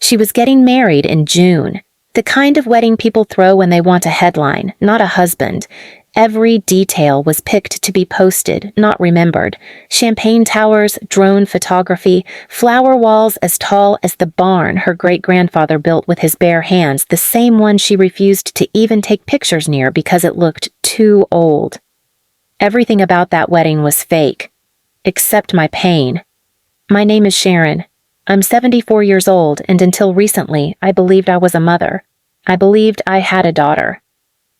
She was getting married in June. The kind of wedding people throw when they want a headline, not a husband. Every detail was picked to be posted, not remembered. Champagne towers, drone photography, flower walls as tall as the barn her great-grandfather built with his bare hands, the same one she refused to even take pictures near because it looked too old. Everything about that wedding was fake, except my pain. My name is Sharon. I'm 74 years old, and until recently, I believed I was a mother. I believed I had a daughter.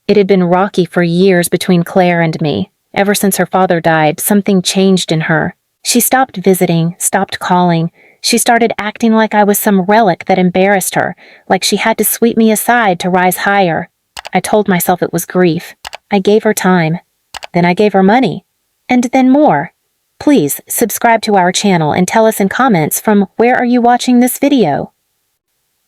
It had been rocky for years between Claire and me. Ever since her father died, something changed in her. She stopped visiting, stopped calling. She started acting like I was some relic that embarrassed her, like she had to sweep me aside to rise higher. I told myself it was grief. I gave her time. Then I gave her money. And then more. Please subscribe to our channel and tell us in comments from where are you watching this video.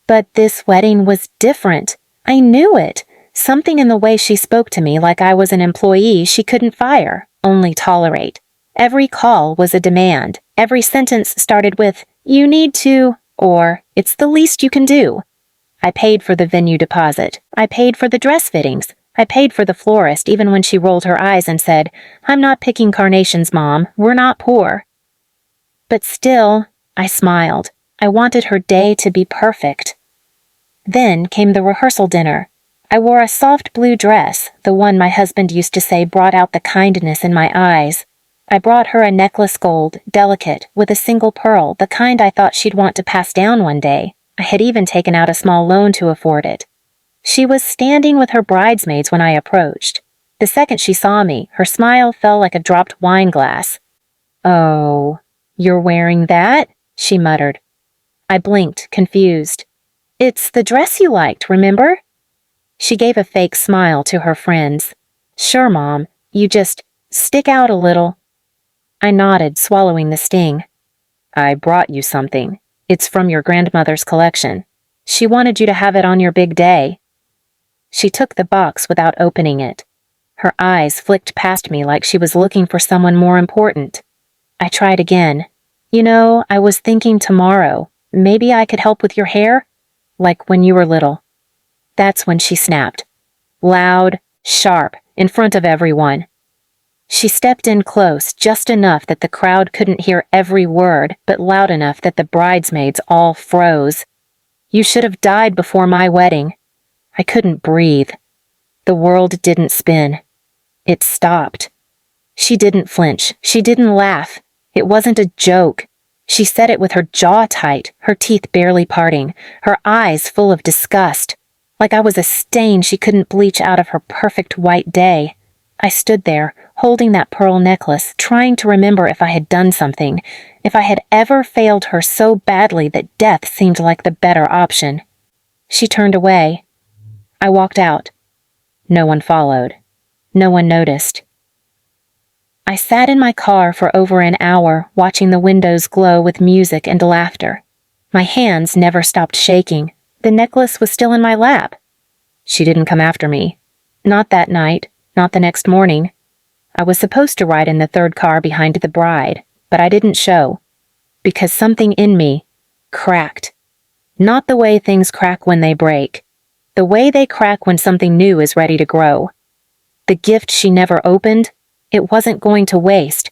But this wedding was different. I knew it. Something in the way she spoke to me like I was an employee she couldn't fire, only tolerate. Every call was a demand. Every sentence started with, "You need to," or "It's the least you can do." I paid for the venue deposit. I paid for the dress fittings. I paid for the florist even when she rolled her eyes and said, "I'm not picking carnations, Mom. We're not poor." But still, I smiled. I wanted her day to be perfect. Then came the rehearsal dinner. I wore a soft blue dress, the one my husband used to say brought out the kindness in my eyes. I brought her a necklace gold, delicate, with a single pearl, the kind I thought she'd want to pass down one day. I had even taken out a small loan to afford it. She was standing with her bridesmaids when I approached. The second she saw me, her smile fell like a dropped wine glass. "Oh, you're wearing that?" she muttered. I blinked, confused. "It's the dress you liked, remember?" She gave a fake smile to her friends. "Sure, Mom. You just stick out a little." I nodded, swallowing the sting. "I brought you something. It's from your grandmother's collection. She wanted you to have it on your big day." She took the box without opening it. Her eyes flicked past me like she was looking for someone more important. I tried again. "You know, I was thinking tomorrow. Maybe I could help with your hair? Like when you were little." That's when she snapped. Loud, sharp, in front of everyone. She stepped in close, just enough that the crowd couldn't hear every word, but loud enough that the bridesmaids all froze. "You should have died before my wedding." I couldn't breathe. The world didn't spin. It stopped. She didn't flinch. She didn't laugh. It wasn't a joke. She said it with her jaw tight, her teeth barely parting, her eyes full of disgust, like I was a stain she couldn't bleach out of her perfect white day. I stood there, holding that pearl necklace, trying to remember if I had done something, if I had ever failed her so badly that death seemed like the better option. She turned away. I walked out. No one followed. No one noticed. I sat in my car for over an hour, watching the windows glow with music and laughter. My hands never stopped shaking. The necklace was still in my lap. She didn't come after me. Not that night, not the next morning. I was supposed to ride in the third car behind the bride, but I didn't show. Because something in me cracked. Not the way things crack when they break. The way they crack when something new is ready to grow. The gift she never opened, it wasn't going to waste.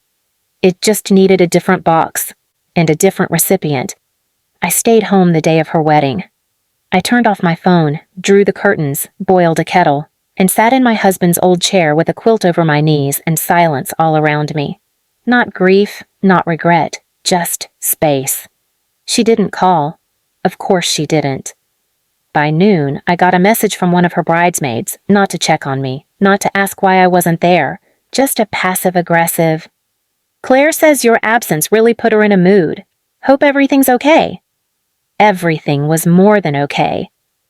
It just needed a different box and a different recipient. I stayed home the day of her wedding. I turned off my phone, drew the curtains, boiled a kettle, and sat in my husband's old chair with a quilt over my knees and silence all around me. Not grief, not regret, just space. She didn't call. Of course she didn't. By noon, I got a message from one of her bridesmaids, not to check on me, not to ask why I wasn't there, just a passive-aggressive, "Claire says your absence really put her in a mood. Hope everything's okay." Everything was more than okay.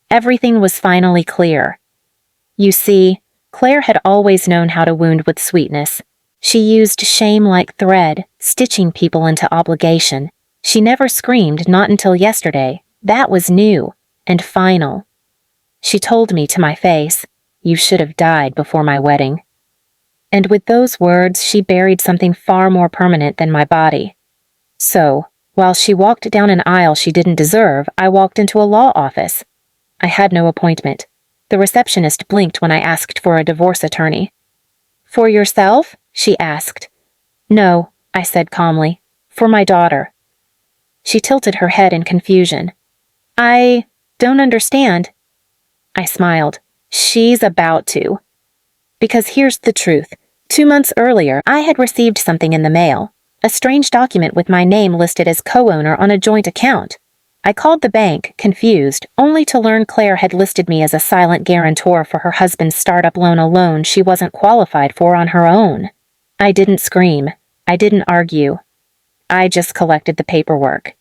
Everything was finally clear. You see, Claire had always known how to wound with sweetness. She used shame like thread, stitching people into obligation. She never screamed, not until yesterday. That was new and final. She told me to my face, "You should have died before my wedding." And with those words, she buried something far more permanent than my body. So, While she walked down an aisle she didn't deserve, I walked into a law office. I had no appointment. The receptionist blinked when I asked for a divorce attorney. "For yourself?" she asked. "No," I said calmly. "For my daughter." She tilted her head in confusion. "I don't understand." I smiled. "She's about to. Because here's the truth. 2 months earlier, I had received something in the mail. A strange document with my name listed as co-owner on a joint account. I called the bank, confused, only to learn Claire had listed me as a silent guarantor for her husband's startup loan, a loan she wasn't qualified for on her own. I didn't scream. I didn't argue. I just collected the paperwork.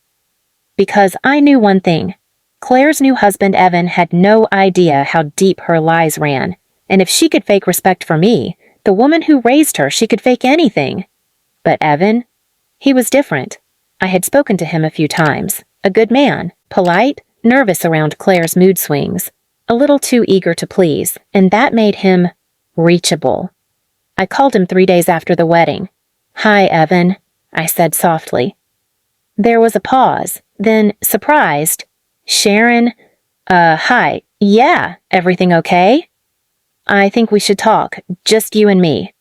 Because I knew one thing. Claire's new husband, Evan, had no idea how deep her lies ran, and if she could fake respect for me, the woman who raised her, she could fake anything. But Evan? He was different. I had spoken to him a few times. A good man, polite, nervous around Claire's mood swings, a little too eager to please, and that made him reachable. I called him 3 days after the wedding. "Hi, Evan," I said softly. There was a pause, then, surprised, "Sharon, hi, yeah, everything okay? I think we should talk, just you and me."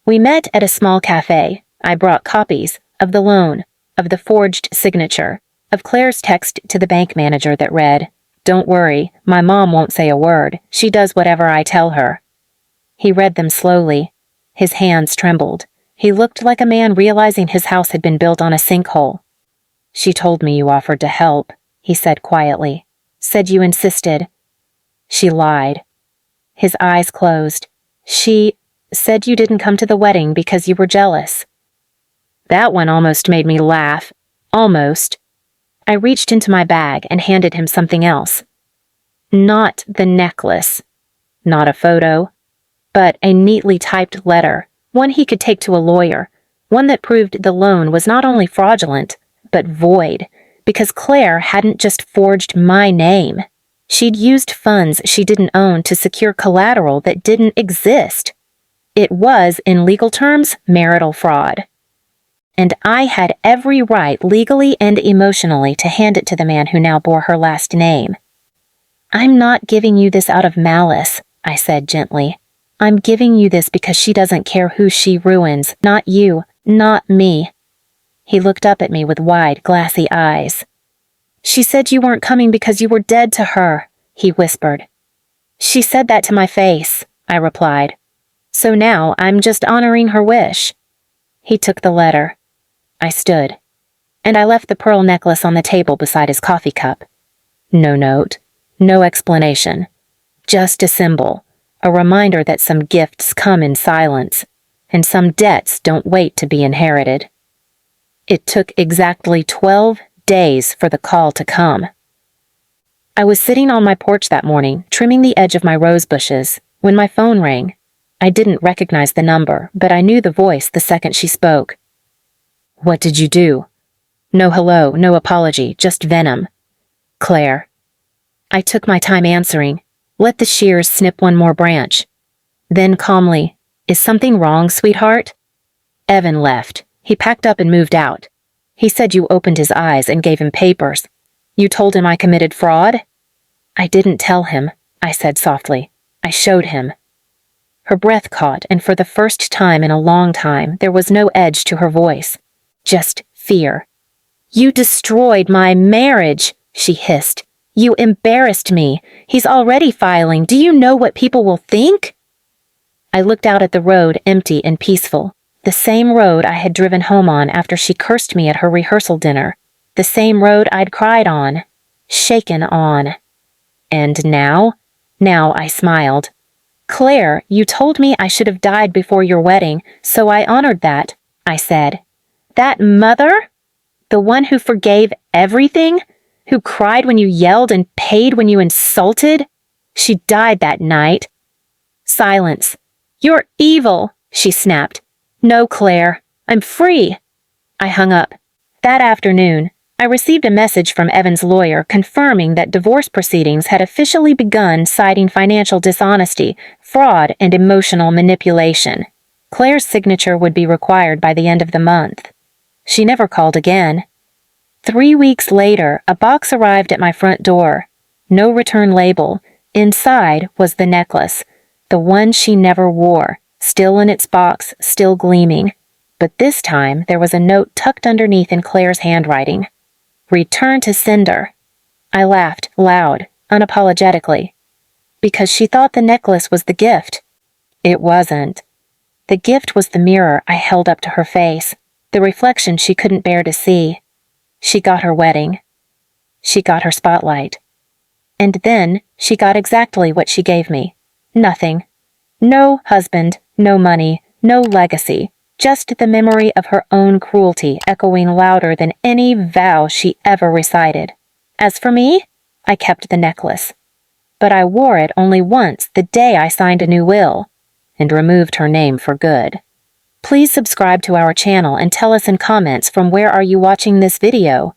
We met at a small cafe. I brought copies of the loan, of the forged signature, of Claire's text to the bank manager that read, "Don't worry, my mom won't say a word. She does whatever I tell her." He read them slowly. His hands trembled. He looked like a man realizing his house had been built on a sinkhole. "She told me you offered to help," he said quietly. "Said you insisted." "She lied." His eyes closed. "She said you didn't come to the wedding because you were jealous." That one almost made me laugh. Almost. I reached into my bag and handed him something else. Not the necklace. Not a photo. But a neatly typed letter, one he could take to a lawyer, one that proved the loan was not only fraudulent, but void, because Claire hadn't just forged my name. She'd used funds she didn't own to secure collateral that didn't exist. It was, in legal terms, marital fraud. And I had every right, legally and emotionally, to hand it to the man who now bore her last name. "I'm not giving you this out of malice," I said gently. "I'm giving you this because she doesn't care who she ruins, not you, not me." He looked up at me with wide, glassy eyes. "She said you weren't coming because you were dead to her," he whispered. "She said that to my face," I replied. "So now I'm just honoring her wish." He took the letter. I stood, and I left the pearl necklace on the table beside his coffee cup. No note, no explanation. Just a symbol, a reminder that some gifts come in silence, and some debts don't wait to be inherited. It took exactly 12 days for the call to come. I was sitting on my porch that morning, trimming the edge of my rose bushes, when my phone rang. I didn't recognize the number, but I knew the voice the second she spoke. "What did you do?" No hello, no apology, just venom. "Claire." I took my time answering, let the shears snip one more branch. Then calmly, "Is something wrong, sweetheart?" Evan left. He packed up and moved out. He said you opened his eyes and gave him papers. You told him I committed fraud? "I didn't tell him," I said softly. "I showed him." Her breath caught, and for the first time in a long time, there was no edge to her voice. Just fear. "You destroyed my marriage," she hissed. "You embarrassed me. He's already filing. Do you know what people will think?" I looked out at the road, empty and peaceful. The same road I had driven home on after she cursed me at her rehearsal dinner. The same road I'd cried on. Shaken on. And now? Now I smiled. "Claire, you told me I should have died before your wedding, so I honored that," I said. "That mother? The one who forgave everything? Who cried when you yelled and paid when you insulted? She died that night." Silence. "You're evil," she snapped. "No, Claire. I'm free." I hung up. That afternoon, I received a message from Evan's lawyer confirming that divorce proceedings had officially begun, citing financial dishonesty, fraud, and emotional manipulation. Claire's signature would be required by the end of the month. She never called again. 3 weeks later, a box arrived at my front door. No return label. Inside was the necklace, the one she never wore, still in its box, still gleaming. But this time there was a note tucked underneath in Claire's handwriting. Return to sender. I laughed, loud, unapologetically, because she thought the necklace was the gift. It wasn't. The gift was the mirror I held up to her face, the reflection she couldn't bear to see. She got her wedding. She got her spotlight. And then she got exactly what she gave me. Nothing. No husband, no money, no legacy, just the memory of her own cruelty echoing louder than any vow she ever recited. As for me, I kept the necklace. But I wore it only once the day I signed a new will, and removed her name for good. Please subscribe to our channel and tell us in comments from where are you watching this video.